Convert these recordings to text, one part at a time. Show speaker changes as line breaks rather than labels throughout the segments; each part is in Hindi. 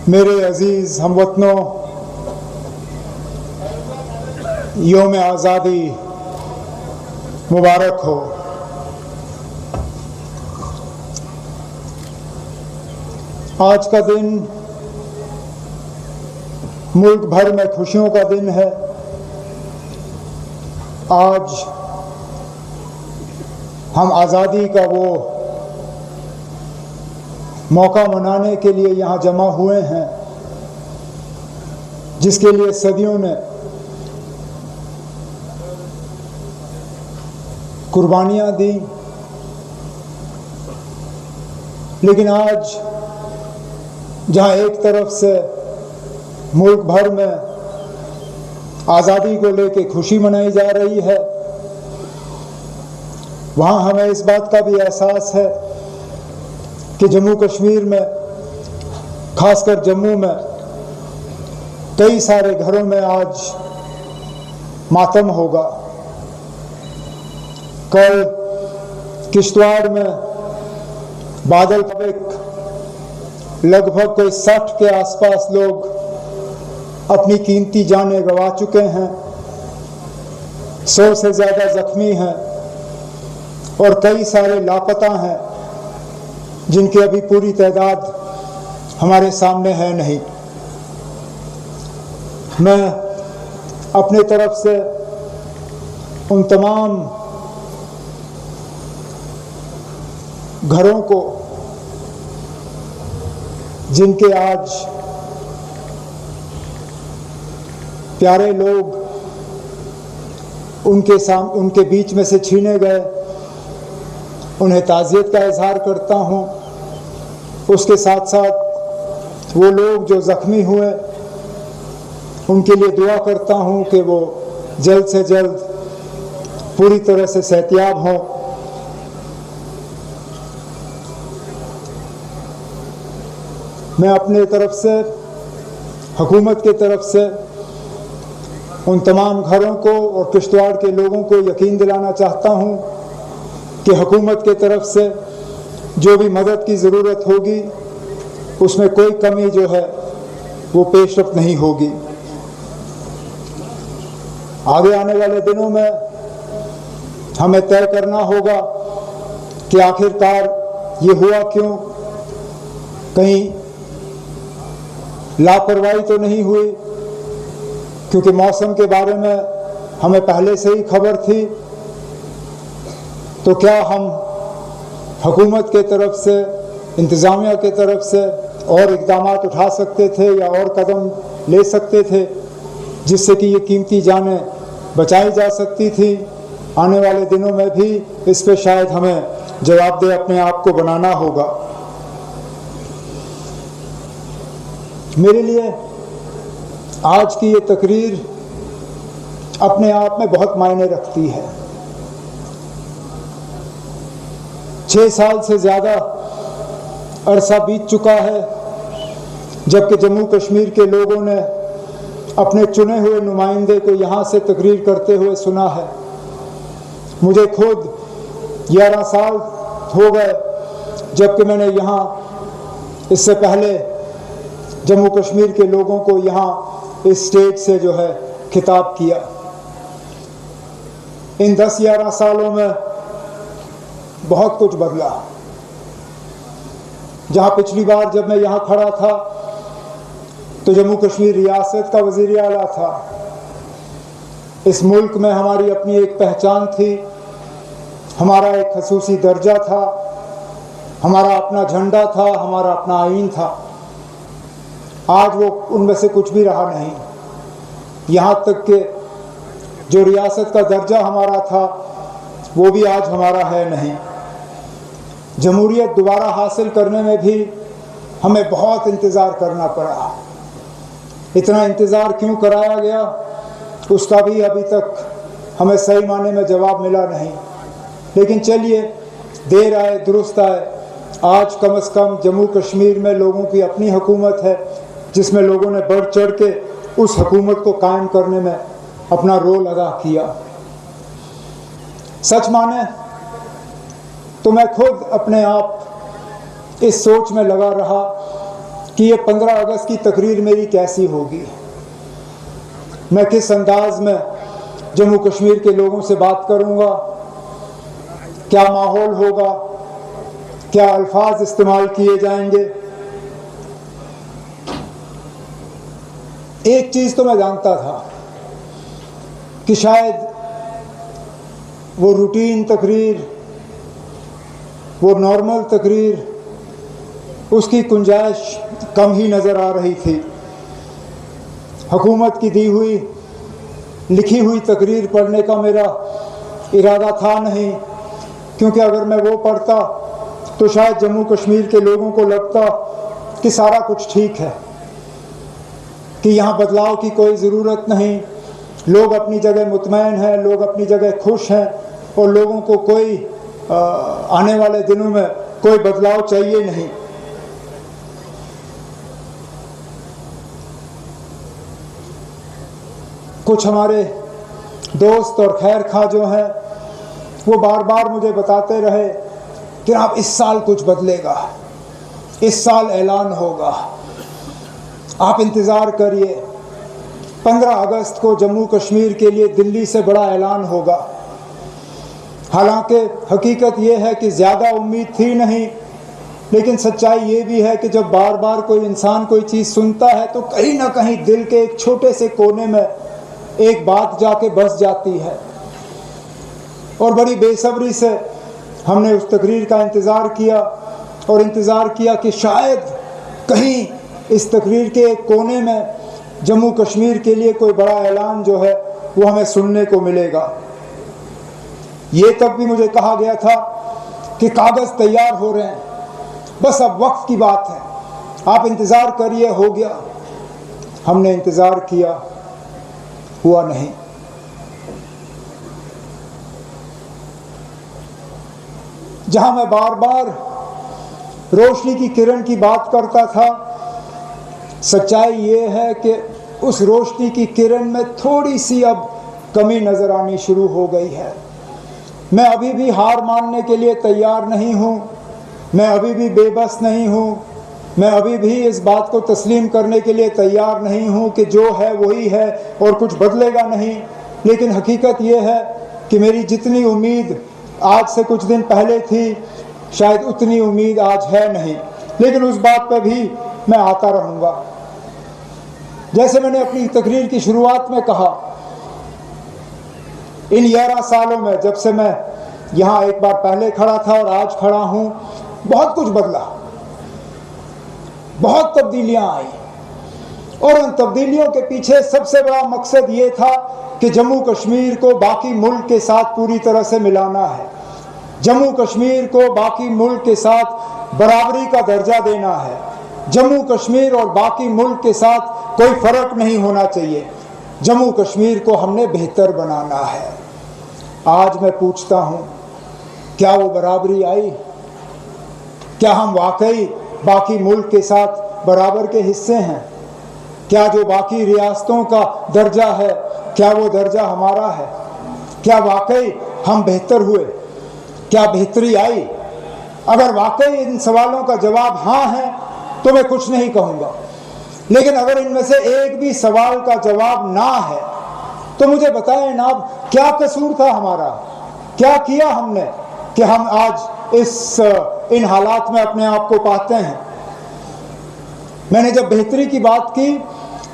मेरे अजीज़ हमवतनों, यौम आज़ादी मुबारक हो। आज का दिन मुल्क भर में खुशियों का दिन है। आज हम आज़ादी का वो मौका मनाने के लिए यहाँ जमा हुए हैं जिसके लिए सदियों ने कुर्बानियाँ दी। लेकिन आज जहाँ एक तरफ से मुल्क भर में आज़ादी को लेकर खुशी मनाई जा रही है, वहाँ हमें इस बात का भी एहसास है कि जम्मू कश्मीर में, खासकर जम्मू में, कई सारे घरों में आज मातम होगा। कल किश्तवाड़ में बादल लगभग कोई 60 के आसपास लोग अपनी कीमती जानें गंवा चुके हैं, 100 से ज़्यादा जख्मी हैं और कई सारे लापता हैं जिनकी अभी पूरी तादाद हमारे सामने है नहीं। मैं अपने तरफ से उन तमाम घरों को जिनके आज प्यारे लोग उनके बीच में से छीने गए, उन्हें ताज़ियत का इजहार करता हूँ। उसके साथ साथ वो लोग जो ज़ख्मी हुए उनके लिए दुआ करता हूँ कि वो जल्द से जल्द पूरी तरह से सेहतियाब हों। मैं अपने तरफ से, हुकूमत की तरफ से उन तमाम घरों को और किश्तवाड़ के लोगों को यकीन दिलाना चाहता हूँ कि हुकूमत की तरफ से जो भी मदद की ज़रूरत होगी उसमें कोई कमी जो है वो पेशरफ्त नहीं होगी। आगे आने वाले दिनों में हमें तय करना होगा कि आखिरकार ये हुआ क्यों। कहीं लापरवाही तो नहीं हुई, क्योंकि मौसम के बारे में हमें पहले से ही खबर थी। तो क्या हम हुकूमत के तरफ से, इंतज़ामिया के तरफ से और इक़दामात उठा सकते थे या और कदम ले सकते थे जिससे कि ये कीमती जानें बचाई जा सकती थी। आने वाले दिनों में भी इस पे शायद हमें जवाबदेह अपने आप को बनाना होगा। मेरे लिए आज की ये तकरीर अपने आप में बहुत मायने रखती है। 6 साल से ज़्यादा अरसा बीत चुका है जबकि जम्मू कश्मीर के लोगों ने अपने चुने हुए नुमाइंदे को यहाँ से तकरीर करते हुए सुना है। मुझे खुद 11 साल हो गए जबकि मैंने यहाँ इससे पहले जम्मू कश्मीर के लोगों को यहाँ इस स्टेज से जो है खिताब किया। इन 10-11 सालों में बहुत कुछ बदला। जहाँ पिछली बार जब मैं यहाँ खड़ा था तो जम्मू कश्मीर रियासत का वज़ीर आला था। इस मुल्क में हमारी अपनी एक पहचान थी, हमारा एक खसूसी दर्जा था, हमारा अपना झंडा था, हमारा अपना आईन था। आज वो उनमें से कुछ भी रहा नहीं। यहाँ तक कि जो रियासत का दर्जा हमारा था वो भी आज हमारा है नहीं। जमहूरियत दोबारा हासिल करने में भी हमें बहुत इंतज़ार करना पड़ा। इतना इंतज़ार क्यों कराया गया उसका भी अभी तक हमें सही माने में जवाब मिला नहीं। लेकिन चलिए, देर आए दुरुस्त आए। आज कम से कम जम्मू कश्मीर में लोगों की अपनी हुकूमत है जिसमें लोगों ने बढ़ चढ़ के उस हुकूमत को कायम करने में अपना रोल अदा किया। सच माने तो मैं खुद अपने आप इस सोच में लगा रहा कि ये 15 अगस्त की तकरीर मेरी कैसी होगी, मैं किस अंदाज में जम्मू कश्मीर के लोगों से बात करूंगा, क्या माहौल होगा, क्या अल्फाज इस्तेमाल किए जाएंगे। एक चीज़ तो मैं जानता था कि शायद वो रूटीन तकरीर, वो नॉर्मल तकरीर, उसकी गुंजाइश कम ही नज़र आ रही थी। हुकूमत की दी हुई लिखी हुई तकरीर पढ़ने का मेरा इरादा था नहीं, क्योंकि अगर मैं वो पढ़ता तो शायद जम्मू कश्मीर के लोगों को लगता कि सारा कुछ ठीक है, कि यहाँ बदलाव की कोई ज़रूरत नहीं, लोग अपनी जगह मुतमईन हैं, लोग अपनी जगह खुश हैं और लोगों को कोई आने वाले दिनों में कोई बदलाव चाहिए नहीं। कुछ हमारे दोस्त और खैर खा जो हैं वो बार बार मुझे बताते रहे कि आप इस साल कुछ बदलेगा, इस साल ऐलान होगा, आप इंतज़ार करिए, 15 अगस्त को जम्मू कश्मीर के लिए दिल्ली से बड़ा ऐलान होगा। हालांकि हकीकत ये है कि ज़्यादा उम्मीद थी नहीं, लेकिन सच्चाई ये भी है कि जब बार बार कोई इंसान कोई चीज़ सुनता है तो कहीं ना कहीं दिल के एक छोटे से कोने में एक बात जाके बस जाती है। और बड़ी बेसब्री से हमने उस तकरीर का इंतज़ार किया और इंतज़ार किया कि शायद कहीं इस तकरीर के एक कोने में जम्मू कश्मीर के लिए कोई बड़ा ऐलान जो है वो हमें सुनने को मिलेगा। ये तब भी मुझे कहा गया था कि कागज़ तैयार हो रहे हैं, बस अब वक्त की बात है, आप इंतज़ार करिए, हो गया। हमने इंतज़ार किया, हुआ नहीं। जहां मैं बार बार रोशनी की किरण की बात करता था, सच्चाई ये है कि उस रोशनी की किरण में थोड़ी सी अब कमी नज़र आनी शुरू हो गई है। मैं अभी भी हार मानने के लिए तैयार नहीं हूँ, मैं अभी भी बेबस नहीं हूँ, मैं अभी भी इस बात को तस्लीम करने के लिए तैयार नहीं हूँ कि जो है वही है और कुछ बदलेगा नहीं। लेकिन हकीकत ये है कि मेरी जितनी उम्मीद आज से कुछ दिन पहले थी, शायद उतनी उम्मीद आज है नहीं, लेकिन उस बात पर भी मैं आता रहूँगा। जैसे मैंने अपनी तकरीर की शुरुआत में कहा, इन 11 सालों में जब से मैं यहाँ एक बार पहले खड़ा था और आज खड़ा हूँ, बहुत कुछ बदला, बहुत तब्दीलियाँ आई और उन तब्दीलियों के पीछे सबसे बड़ा मकसद ये था कि जम्मू कश्मीर को बाकी मुल्क के साथ पूरी तरह से मिलाना है, जम्मू कश्मीर को बाकी मुल्क के साथ बराबरी का दर्जा देना है, जम्मू कश्मीर और बाकी मुल्क के साथ कोई फ़र्क नहीं होना चाहिए, जम्मू कश्मीर को हमने बेहतर बनाना है। आज मैं पूछता हूँ, क्या वो बराबरी आई? क्या हम वाकई बाकी मुल्क के साथ बराबर के हिस्से हैं? क्या जो बाकी रियासतों का दर्जा है, क्या वो दर्जा हमारा है? क्या वाकई हम बेहतर हुए? क्या बेहतरी आई? अगर वाकई इन सवालों का जवाब हाँ है तो मैं कुछ नहीं कहूँगा, लेकिन अगर इनमें से एक भी सवाल का जवाब ना है तो मुझे बताएं ना, क्या कसूर था हमारा, क्या किया हमने कि हम आज इन हालात में अपने आप को पाते हैं। मैंने जब बेहतरी की बात की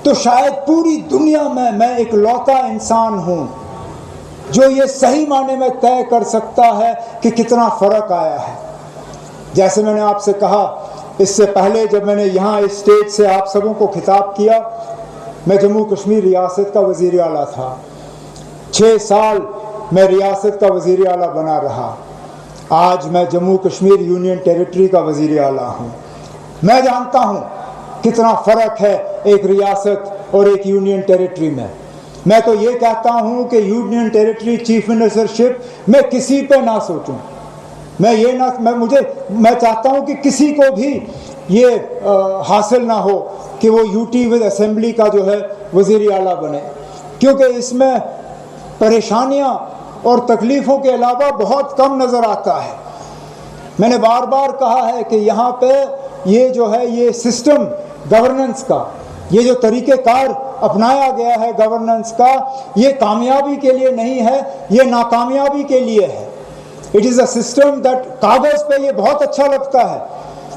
तो शायद पूरी दुनिया में मैं एक लौता इंसान हूँ जो ये सही माने में तय कर सकता है कि कितना फ़र्क आया है। जैसे मैंने आपसे कहा, इससे पहले जब मैंने यहाँ इस स्टेज से आप सबों को खिताब किया, मैं जम्मू कश्मीर रियासत का वज़ीर आला था। 6 साल मैं रियासत का वज़ीर आला बना रहा। आज मैं जम्मू कश्मीर यूनियन टेरिटरी का वज़ीर आला हूँ। मैं जानता हूँ कितना फ़र्क है एक रियासत और एक यूनियन टेरिटरी में। मैं तो ये कहता हूँ कि यूनियन टेरिटरी चीफ मिनिस्टरशिप मैं किसी पे ना सोचूं, मैं चाहता हूँ कि किसी को भी ये हासिल ना हो कि वो यूटी विद असेंबली का जो है वज़ीर आला बने, क्योंकि इसमें परेशानियाँ और तकलीफ़ों के अलावा बहुत कम नज़र आता है। मैंने बार बार कहा है कि यहाँ पे ये जो है ये सिस्टम गवर्नेंस का, ये जो तरीक़ेकार अपनाया गया है गवर्नेंस का, ये कामयाबी के लिए नहीं है, ये नाकामयाबी के लिए है। It is a system that कागज़ पे ये बहुत अच्छा लगता है,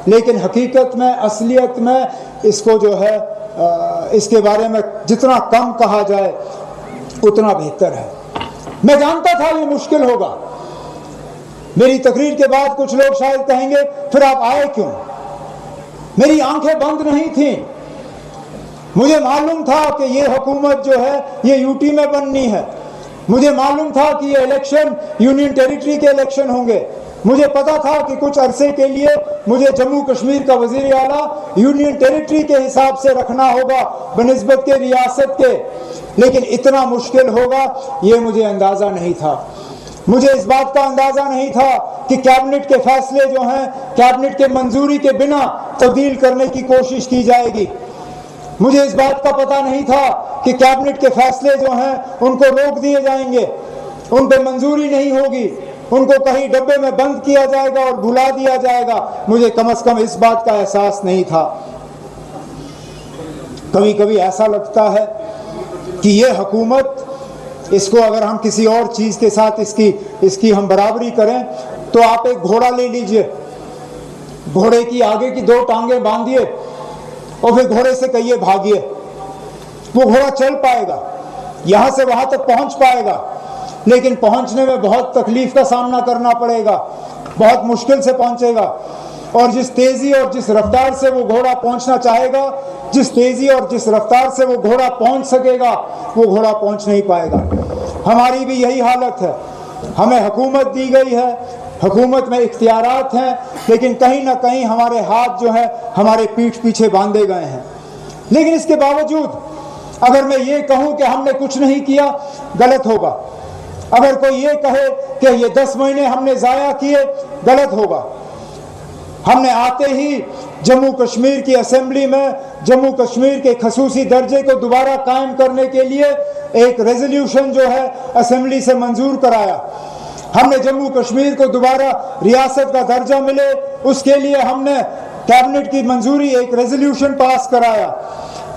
लेकिन हकीकत में, असलियत में इसको जो है इसके बारे में जितना कम कहा जाए उतना बेहतर है। मैं जानता था ये मुश्किल होगा। मेरी तकरीर के बाद कुछ लोग शायद कहेंगे फिर आप आए क्यों? मेरी आंखें बंद नहीं थीं। मुझे मालूम था कि ये हुकूमत जो है ये यूटी में बननी है। मुझे मालूम था कि ये इलेक्शन यूनियन टेरिटरी के इलेक्शन होंगे। मुझे पता था कि कुछ अरसे के लिए मुझे जम्मू कश्मीर का वज़ीर आला यूनियन टेरिटरी के हिसाब से रखना होगा बनिस्बत के रियासत के, लेकिन इतना मुश्किल होगा ये मुझे अंदाज़ा नहीं था। मुझे इस बात का अंदाज़ा नहीं था कि कैबिनेट के फैसले जो हैं कैबिनेट के मंजूरी के बिना तब्दील करने की कोशिश की जाएगी। मुझे इस बात का पता नहीं था कि कैबिनेट के फैसले जो हैं उनको रोक दिए जाएंगे, उन पर मंजूरी नहीं होगी, उनको कहीं डब्बे में बंद किया जाएगा और भुला दिया जाएगा। मुझे कम से कम इस बात का एहसास नहीं था। कभी कभी ऐसा लगता है कि ये हुकूमत, इसको अगर हम किसी और चीज़ के साथ इसकी हम बराबरी करें तो आप एक घोड़ा ले लीजिए, घोड़े की आगे की 2 टांगें बांधिए और फिर घोड़े से कहिए भागिए, वो घोड़ा चल पाएगा, यहाँ से वहाँ तक पहुँच पाएगा, लेकिन पहुँचने में बहुत तकलीफ का सामना करना पड़ेगा, बहुत मुश्किल से पहुँचेगा। और जिस तेज़ी और जिस रफ्तार से वो घोड़ा पहुँचना चाहेगा, जिस तेज़ी और जिस रफ्तार से वो घोड़ा पहुँच सकेगा, वो घोड़ा पहुँच नहीं पाएगा। हमारी भी यही हालत है। हमें हुकूमत दी गई है, हुकूमत में इख्तियारात हैं, लेकिन कहीं ना कहीं हमारे हाथ जो है हमारे पीठ पीछे बांधे गए हैं। लेकिन इसके बावजूद अगर मैं ये कहूँ कि हमने कुछ नहीं किया, गलत होगा। अगर कोई ये कहे कि ये 10 महीने हमने ज़ाया किए, गलत होगा। हमने आते ही जम्मू कश्मीर की असेंबली में जम्मू कश्मीर के खसूसी दर्जे को दोबारा कायम करने के लिए एक रेजोल्यूशन जो है असेंबली से मंजूर कराया। हमने जम्मू कश्मीर को दोबारा रियासत का दर्जा मिले, उसके लिए हमने कैबिनेट की मंजूरी एक रेजोल्यूशन पास कराया।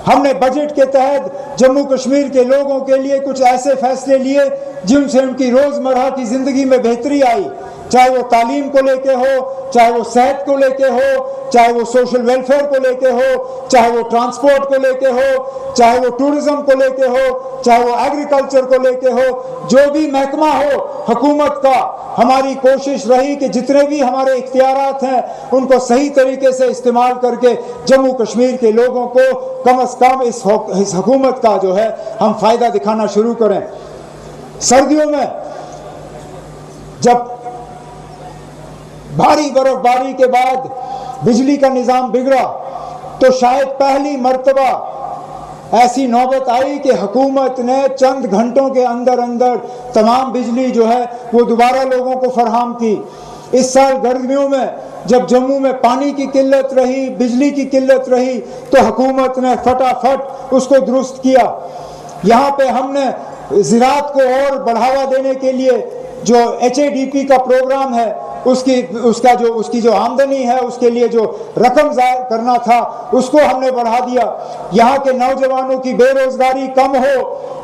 हमने बजट के तहत जम्मू कश्मीर के लोगों के लिए कुछ ऐसे फैसले लिए जिनसे उनकी रोज़मर्रा की ज़िंदगी में बेहतरी आई, चाहे वो तालीम को लेके हो, चाहे वो सेहत को लेके हो, चाहे वो सोशल वेलफेयर को लेके हो, चाहे वो ट्रांसपोर्ट को लेके हो, चाहे वो टूरिज्म को लेके हो, चाहे वो एग्रीकल्चर को लेके हो, जो भी महकमा हो हुकूमत का, हमारी कोशिश रही कि जितने भी हमारे इख्तियारात हैं उनको सही तरीके से इस्तेमाल करके जम्मू कश्मीर के लोगों को कम से कम इस हुकूमत का जो है हम फ़ायदा दिखाना शुरू करें। सर्दियों में जब भारी बर्फबारी के बाद बिजली का निज़ाम बिगड़ा तो शायद पहली मर्तबा ऐसी नौबत आई कि हुकूमत ने चंद घंटों के अंदर अंदर तमाम बिजली जो है वो दोबारा लोगों को फराहम की। इस साल गर्मियों में जब जम्मू में पानी की किल्लत रही, बिजली की किल्लत रही, तो हुकूमत ने फटाफट उसको दुरुस्त किया। यहाँ पे हमने ज़राअत को और बढ़ावा देने के लिए जो HADP का प्रोग्राम है उसकी जो आमदनी है उसके लिए जो रकम ज़ाहिर करना था उसको हमने बढ़ा दिया। यहाँ के नौजवानों की बेरोज़गारी कम हो,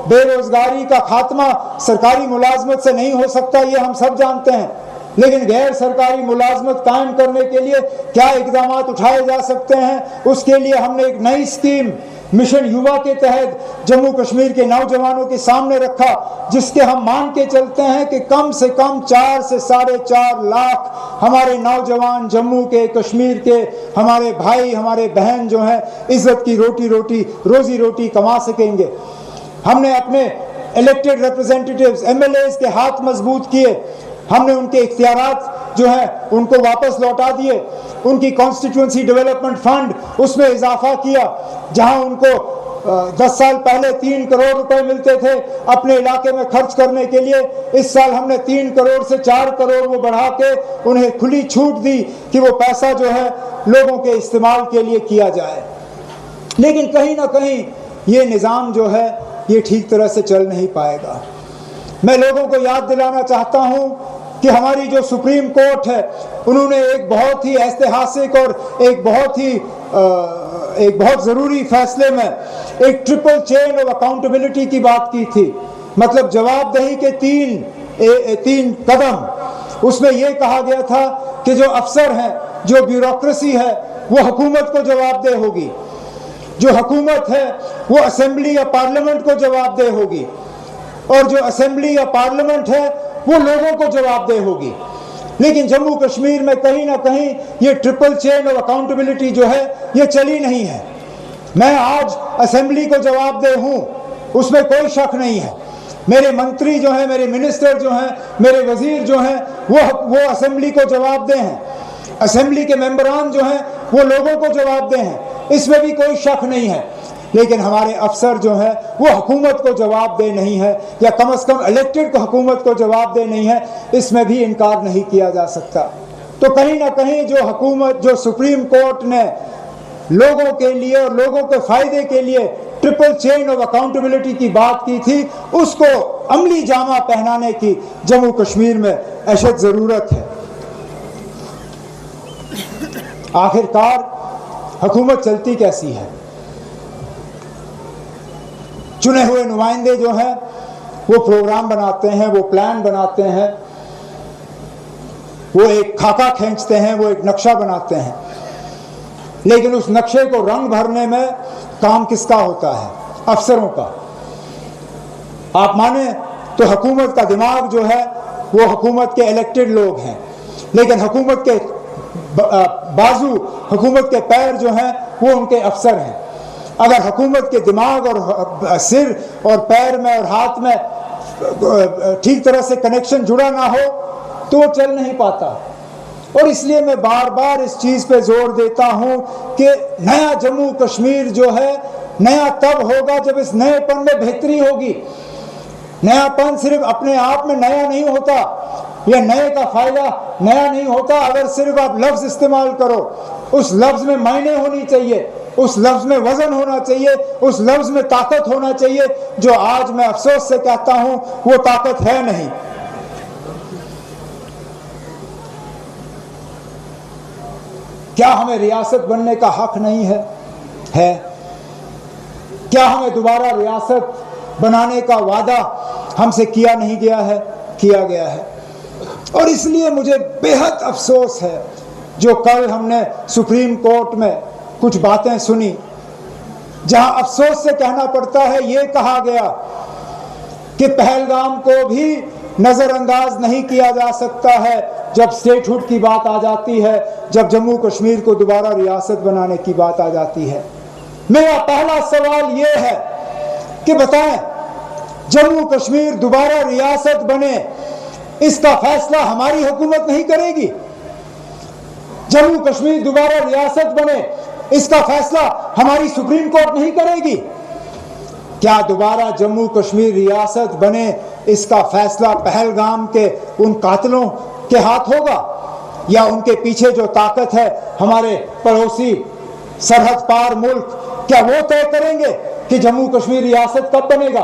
बेरोज़गारी का खात्मा सरकारी मुलाजमत से नहीं हो सकता, ये हम सब जानते हैं, लेकिन गैर सरकारी मुलाजमत कायम करने के लिए क्या इक़दाम उठाए जा सकते हैं, उसके लिए हमने एक नई स्कीम मिशन युवा के तहत जम्मू कश्मीर के नौजवानों के सामने रखा, जिसके हम मान के चलते हैं कि कम से कम 4 से 4.5 लाख हमारे नौजवान जम्मू के, कश्मीर के, हमारे भाई, हमारे बहन जो हैं इज़्ज़त की रोज़ी रोटी कमा सकेंगे। हमने अपने इलेक्टेड रिप्रेजेंटेटिव्स MLAs के हाथ मजबूत किए, हमने उनके इख्तियारात जो है उनको वापस लौटा दिए, उनकी कॉन्स्टिट्यूंसी डेवलपमेंट फंड उसमें इजाफा किया। जहां उनको 10 साल पहले 3 करोड़ रुपए मिलते थे अपने इलाके में खर्च करने के लिए, इस साल हमने 3 करोड़ से 4 करोड़ वो बढ़ा के उन्हें खुली छूट दी कि वो पैसा जो है लोगों के इस्तेमाल के लिए किया जाए। लेकिन कहीं ना कहीं ये निज़ाम जो है ये ठीक तरह से चल नहीं पाएगा। मैं लोगों को याद दिलाना चाहता हूँ कि हमारी जो सुप्रीम कोर्ट है उन्होंने एक बहुत ही ऐतिहासिक और एक बहुत ही एक बहुत ज़रूरी फैसले में एक ट्रिपल चेन ऑफ अकाउंटेबिलिटी की बात की थी, मतलब जवाबदेही के तीन कदम। उसमें यह कहा गया था कि जो अफसर हैं, जो ब्यूरोक्रेसी है, वो हुकूमत को जवाबदेह होगी, जो हुकूमत है वो असेंबली या पार्लियामेंट को जवाबदेह होगी, और जो असेंबली या पार्लियामेंट है वो लोगों को जवाबदेह होगी। लेकिन जम्मू कश्मीर में कहीं ना कहीं ये ट्रिपल चेन ऑफ अकाउंटेबिलिटी जो है ये चली नहीं है। मैं आज असेंबली को जवाबदेह हूँ, उसमें कोई शक नहीं है। मेरे मंत्री जो हैं, मेरे मिनिस्टर जो हैं, मेरे वजीर जो हैं, वो असेंबली को जवाबदेह हैं। असेंबली के मेंबरान जो हैं वो लोगों को जवाबदेह हैं, इसमें भी कोई शक नहीं है। लेकिन हमारे अफसर जो हैं वो हुकूमत को जवाबदेह नहीं है, या कम से कम इलेक्टेड हुकूमत को जवाबदेह नहीं है, इसमें भी इनकार नहीं किया जा सकता। तो कहीं ना कहीं जो हुकूमत, जो सुप्रीम कोर्ट ने लोगों के लिए और लोगों के फायदे के लिए ट्रिपल चेन ऑफ अकाउंटेबिलिटी की बात की थी, उसको अमली जामा पहनाने की जम्मू कश्मीर में अशद ज़रूरत है। आखिरकार हुकूमत चलती कैसी है? चुने हुए नुमाइंदे जो हैं वो प्रोग्राम बनाते हैं, वो प्लान बनाते हैं, वो एक खाका खींचते हैं, वो एक नक्शा बनाते हैं, लेकिन उस नक्शे को रंग भरने में काम किसका होता है? अफसरों का। आप माने तो हुकूमत का दिमाग जो है वो हुकूमत के इलेक्टेड लोग हैं, लेकिन हुकूमत के बाजू, हुकूमत के पैर जो हैं वो उनके अफसर हैं। अगर हुकूमत के दिमाग और सिर और पैर में और हाथ में ठीक तरह से कनेक्शन जुड़ा ना हो तो वो चल नहीं पाता। और इसलिए मैं बार बार इस चीज़ पे जोर देता हूँ कि नया जम्मू कश्मीर जो है नया तब होगा जब इस नएपन में बेहतरी होगी। नयापन सिर्फ अपने आप में नया नहीं होता, यह नए का फायदा नया नहीं होता अगर सिर्फ आप लफ्ज़ इस्तेमाल करो। उस लफ्ज़ में मायने होनी चाहिए, उस लफ्ज़ में वजन होना चाहिए, उस लफ्ज़ में ताकत होना चाहिए, जो आज मैं अफसोस से कहता हूँ वो ताकत है नहीं। क्या हमें रियासत बनने का हक नहीं है? है। क्या हमें दोबारा रियासत बनाने का वादा हमसे किया नहीं गया है? किया गया है। और इसलिए मुझे बेहद अफसोस है जो कल हमने सुप्रीम कोर्ट में कुछ बातें सुनी, जहां अफसोस से कहना पड़ता है, ये कहा गया कि पहलगाम को भी नज़रअंदाज नहीं किया जा सकता है जब स्टेटहुड की बात आ जाती है, जब जम्मू कश्मीर को दोबारा रियासत बनाने की बात आ जाती है। मेरा पहला सवाल ये है कि बताएं, जम्मू कश्मीर दोबारा रियासत बने इसका फैसला हमारी हुकूमत नहीं करेगी? जम्मू कश्मीर दोबारा रियासत बने इसका फैसला हमारी सुप्रीम कोर्ट नहीं करेगी? क्या दोबारा जम्मू कश्मीर रियासत बने इसका फैसला पहलगाम के उन कातिलों के हाथ होगा, या उनके पीछे जो ताकत है हमारे पड़ोसी सरहद पार मुल्क, क्या वो तय करेंगे कि जम्मू कश्मीर रियासत कब बनेगा?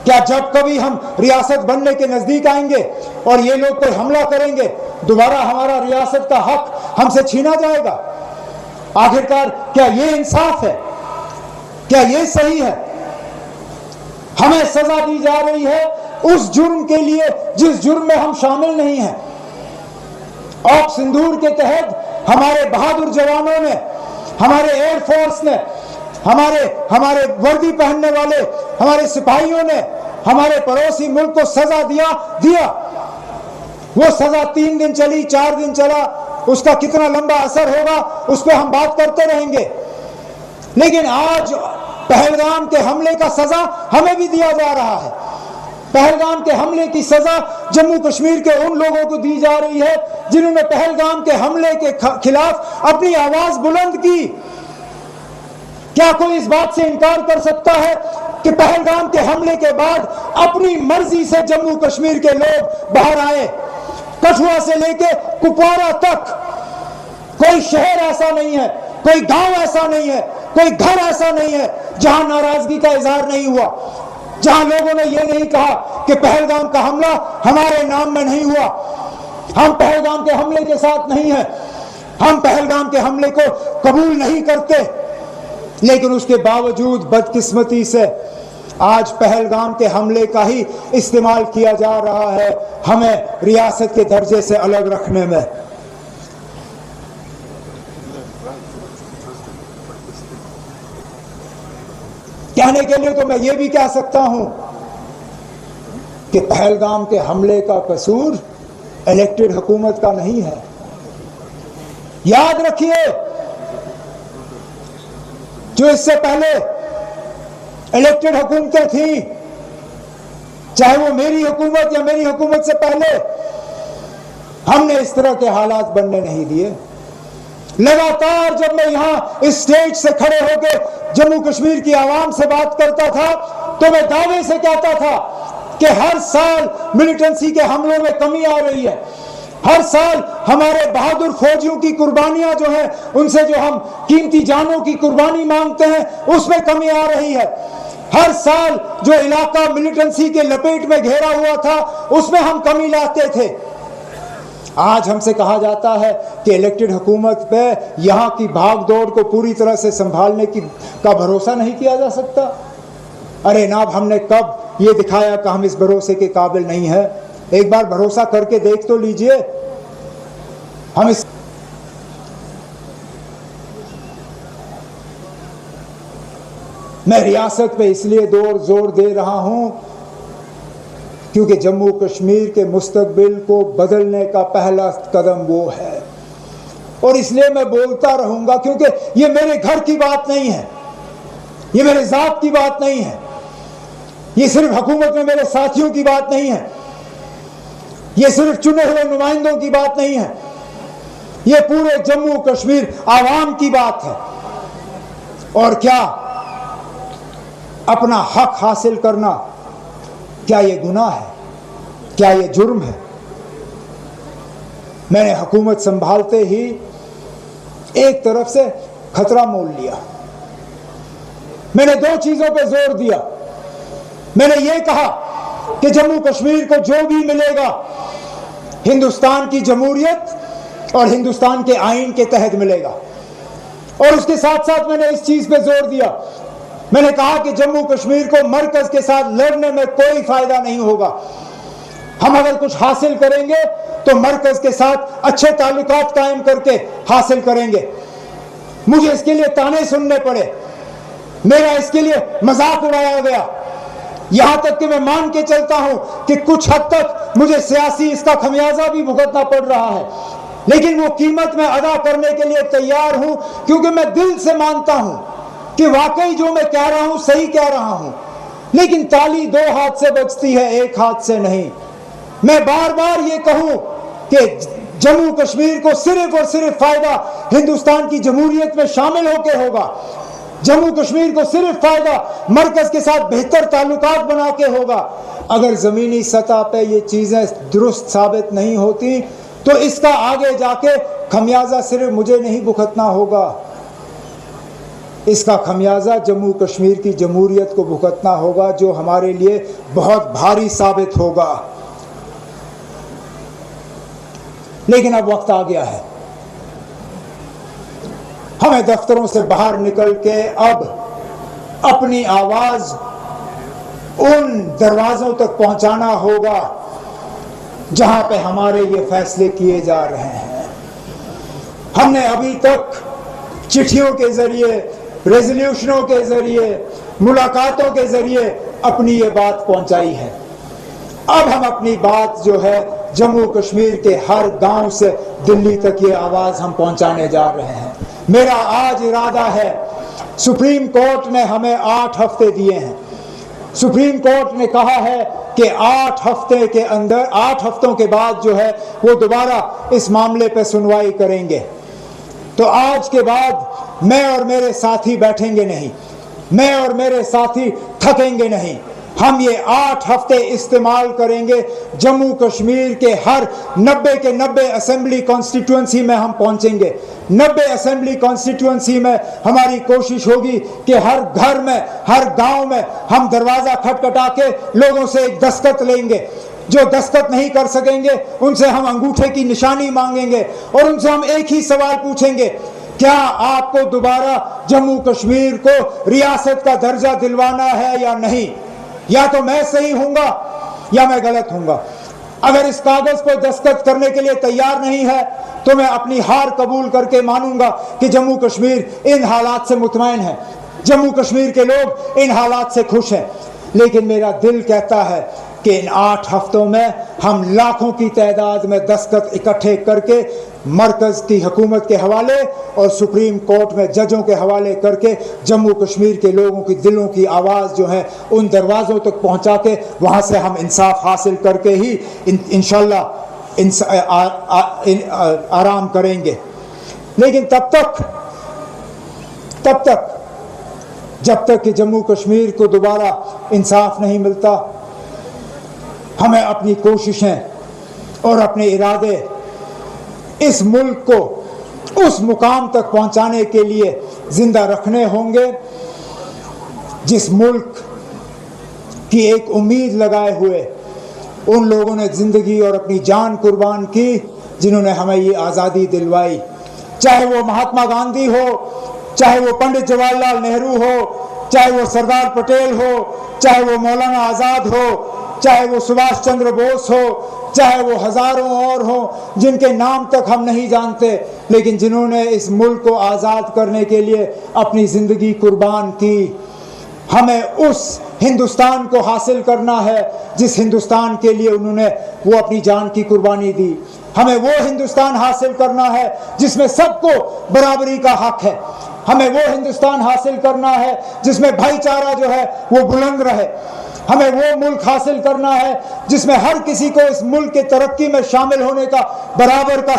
क्या जब कभी हम रियासत बनने के नजदीक आएंगे और ये लोग कोई हमला करेंगे दोबारा हमारा रियासत का हक हमसे छीना जाएगा? आखिरकार क्या ये इंसाफ है? क्या ये सही है? हमें सजा दी जा रही है उस जुर्म के लिए जिस जुर्म में हम शामिल नहीं हैं। ऑप सिंदूर के तहत हमारे बहादुर जवानों ने, हमारे एयरफोर्स ने, हमारे वर्दी पहनने वाले हमारे सिपाहियों ने हमारे पड़ोसी मुल्क को सजा दिया। वो सजा 3 दिन चली, 4 दिन चला, उसका कितना लंबा असर होगा उस पर हम बात करते रहेंगे। लेकिन आज पहलगाम के हमले का सजा हमें भी दिया जा रहा है। पहलगाम के हमले की सजा जम्मू कश्मीर के उन लोगों को दी जा रही है जिन्होंने पहलगाम के हमले के खिलाफ अपनी आवाज बुलंद की। क्या कोई इस बात से इनकार कर सकता है कि पहलगाम के हमले के बाद अपनी मर्जी से जम्मू कश्मीर के लोग बाहर आए? कठुआ से लेके कुपवाड़ा तक कोई शहर ऐसा नहीं है, कोई गांव ऐसा नहीं है, कोई घर ऐसा नहीं है जहां नाराजगी का इजहार नहीं हुआ, जहां लोगों ने यह नहीं कहा कि पहलगाम का हमला हमारे नाम में नहीं हुआ, हम पहलगाम के हमले के साथ नहीं हैं। हम पहलगाम के हमले को कबूल नहीं करते, लेकिन उसके बावजूद बदकिस्मती से आज पहलगाम के हमले का ही इस्तेमाल किया जा रहा है हमें रियासत के दर्जे से अलग रखने में। कहने के लिए तो मैं ये भी कह सकता हूं कि पहलगाम के हमले का कसूर इलेक्टेड हुकूमत का नहीं है। याद रखिए, जो इससे पहले इलेक्टेड हुकूमतें थी, चाहे वो मेरी हुकूमत या मेरी हुकूमत से पहले, हमने इस तरह के हालात बनने नहीं दिए। लगातार जब मैं यहां इस स्टेज से खड़े होकर जम्मू कश्मीर की आवाम से बात करता था तो मैं दावे से कहता था कि हर साल मिलिटेंसी के हमलों में कमी आ रही है, हर साल हमारे बहादुर फौजियों की कुर्बानियां जो हैं, उनसे जो हम कीमती जानों की कुर्बानी मांगते हैं, उसमें कमी आ रही है। हर साल जो इलाका मिलिटेंसी के लपेट में घेरा हुआ था, उसमें हम कमी लाते थे। आज हमसे कहा जाता है कि इलेक्टेड हुकूमत पे यहाँ की भागदौड़ को पूरी तरह से संभालने का भरोसा नहीं किया जा सकता। अरे नाब, हमने कब ये दिखाया कि हम इस भरोसे के काबिल नहीं है? एक बार भरोसा करके देख तो लीजिए। हम इस मैं रियासत पे इसलिए जोर दे रहा हूं क्योंकि जम्मू कश्मीर के मुस्तकबिल को बदलने का पहला कदम वो है, और इसलिए मैं बोलता रहूंगा क्योंकि ये मेरे घर की बात नहीं है, ये मेरे जात की बात नहीं है, ये सिर्फ हुकूमत में मेरे साथियों की बात नहीं है, ये सिर्फ चुने हुए नुमाइंदों की बात नहीं है, ये पूरे जम्मू कश्मीर आवाम की बात है। और क्या अपना हक हासिल करना, क्या ये गुनाह है? क्या ये जुर्म है? मैंने हुकूमत संभालते ही एक तरफ से खतरा मोल लिया। मैंने दो चीजों पे जोर दिया। मैंने ये कहा कि जम्मू कश्मीर को जो भी मिलेगा हिंदुस्तान की जमहूरियत और हिंदुस्तान के आईन के तहत मिलेगा, और उसके साथ साथ मैंने इस चीज पे जोर दिया, मैंने कहा कि जम्मू कश्मीर को मरकज के साथ लड़ने में कोई फायदा नहीं होगा। हम अगर कुछ हासिल करेंगे तो मरकज के साथ अच्छे ताल्लुकात कायम करके हासिल करेंगे। मुझे इसके लिए ताने सुनने पड़े, मेरा इसके लिए मजाक उड़ाया गया, यहां तक कि मैं मान के चलता हूं कि कुछ हद तक मुझे सियासी इसका खमियाजा भी भुगतना पड़ रहा है, लेकिन वो कीमत मैं अदा करने के लिए तैयार हूं क्योंकि मैं दिल से मानता हूं कि वाकई जो मैं कह रहा हूं सही कह रहा हूं। लेकिन ताली दो हाथ से बजती है, एक हाथ से नहीं। मैं बार बार ये कहूं कि जम्मू कश्मीर को सिर्फ और सिर्फ फायदा हिंदुस्तान की जमहूरियत में शामिल होकर होगा। जम्मू कश्मीर को सिर्फ फायदा मरकज के साथ बेहतर ताल्लुकात बना के होगा। अगर जमीनी सतह पे ये चीजें दुरुस्त साबित नहीं होती तो इसका आगे जाके खमियाजा सिर्फ मुझे नहीं भुगतना होगा, इसका खमियाजा जम्मू कश्मीर की जमहूरियत को भुगतना होगा, जो हमारे लिए बहुत भारी साबित होगा। लेकिन अब वक्त आ गया है, हमें दफ्तरों से बाहर निकल के अब अपनी आवाज उन दरवाजों तक पहुंचाना होगा जहां पे हमारे ये फैसले किए जा रहे हैं। हमने अभी तक चिट्ठियों के जरिए, रेजोल्यूशनों के जरिए, मुलाकातों के जरिए अपनी ये बात पहुंचाई है। अब हम अपनी बात जो है जम्मू कश्मीर के हर गांव से दिल्ली तक ये आवाज हम पहुंचाने जा रहे हैं। मेरा आज इरादा है, सुप्रीम कोर्ट ने हमें 8 हफ्ते दिए हैं। सुप्रीम कोर्ट ने कहा है कि 8 हफ्ते के अंदर, 8 हफ्तों के बाद जो है वो दोबारा इस मामले पे सुनवाई करेंगे। तो आज के बाद मैं और मेरे साथी बैठेंगे नहीं, मैं और मेरे साथी थकेंगे नहीं। हम ये 8 हफ्ते इस्तेमाल करेंगे, जम्मू कश्मीर के हर 90 के 90 असेंबली कॉन्स्टिट्यूंसी में हम पहुंचेंगे। 90 असेंबली कॉन्स्टिट्यूंसी में हमारी कोशिश होगी कि हर घर में, हर गांव में हम दरवाजा खटखटा के लोगों से एक दस्तखत लेंगे। जो दस्तखत नहीं कर सकेंगे उनसे हम अंगूठे की निशानी मांगेंगे और उनसे हम एक ही सवाल पूछेंगे, क्या आपको दोबारा जम्मू कश्मीर को रियासत का दर्जा दिलवाना है या नहीं? या तो मैं सही हूंगा या मैं गलत हूंगा। अगर इस कागज पर दस्तखत करने के लिए तैयार नहीं है तो मैं अपनी हार कबूल करके मानूंगा कि जम्मू कश्मीर इन हालात से मुतमईन है, जम्मू कश्मीर के लोग इन हालात से खुश हैं। लेकिन मेरा दिल कहता है कि इन 8 हफ्तों में हम लाखों की तादाद में दस्तखत इकट्ठे करके मरकज की हुकूमत के हवाले और सुप्रीम कोर्ट में जजों के हवाले करके जम्मू कश्मीर के लोगों की दिलों की आवाज़ जो है उन दरवाज़ों तक पहुंचा के वहाँ से हम इंसाफ हासिल करके ही इंशाल्लाह आराम करेंगे। लेकिन तब तक जब तक कि जम्मू कश्मीर को दोबारा इंसाफ नहीं मिलता, हमें अपनी कोशिशें और अपने इरादे इस मुल्क को उस मुकाम तक पहुंचाने के लिए जिंदा रखने होंगे जिस मुल्क की एक उम्मीद लगाए हुए उन लोगों ने जिंदगी और अपनी जान कुर्बान की जिन्होंने हमें ये आज़ादी दिलवाई। चाहे वो महात्मा गांधी हो, चाहे वो पंडित जवाहरलाल नेहरू हो, चाहे वो सरदार पटेल हो, चाहे वो मौलाना आज़ाद हो, चाहे वो सुभाष चंद्र बोस हो, चाहे वो हजारों और हो जिनके नाम तक हम नहीं जानते, लेकिन जिन्होंने इस मुल्क को आज़ाद करने के लिए अपनी ज़िंदगी कुर्बान की। हमें उस हिंदुस्तान को हासिल करना है जिस हिंदुस्तान के लिए उन्होंने वो अपनी जान की कुर्बानी दी। हमें वो हिंदुस्तान हासिल करना है जिसमें सबको बराबरी का हक है। हमें वो हिंदुस्तान हासिल करना है जिसमें भाईचारा जो है वो बुलंद रहे। हमें वो मुल्क हासिल करना है जिसमें हर किसी को इस मुल्क के तरक्की में शामिल होने का बराबर का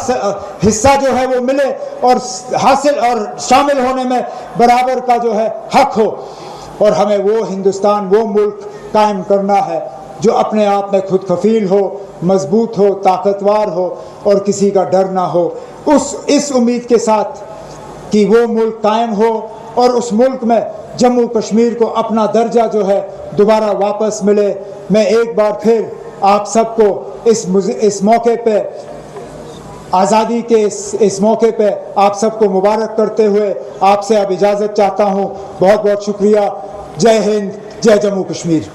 हिस्सा जो है वो मिले और हासिल और शामिल होने में बराबर का जो है हक हो। और हमें वो हिंदुस्तान, वो मुल्क कायम करना है जो अपने आप में खुद कफील हो, मजबूत हो, ताकतवर हो और किसी का डर ना हो। इस उम्मीद के साथ कि वो मुल्क कायम हो और उस मुल्क में जम्मू कश्मीर को अपना दर्जा जो है दोबारा वापस मिले, मैं एक बार फिर आप सबको इस मौके पे, आज़ादी के इस मौके पे आप सबको मुबारक करते हुए आपसे अब इजाज़त चाहता हूँ। बहुत बहुत शुक्रिया। जय हिंद, जय जम्मू कश्मीर।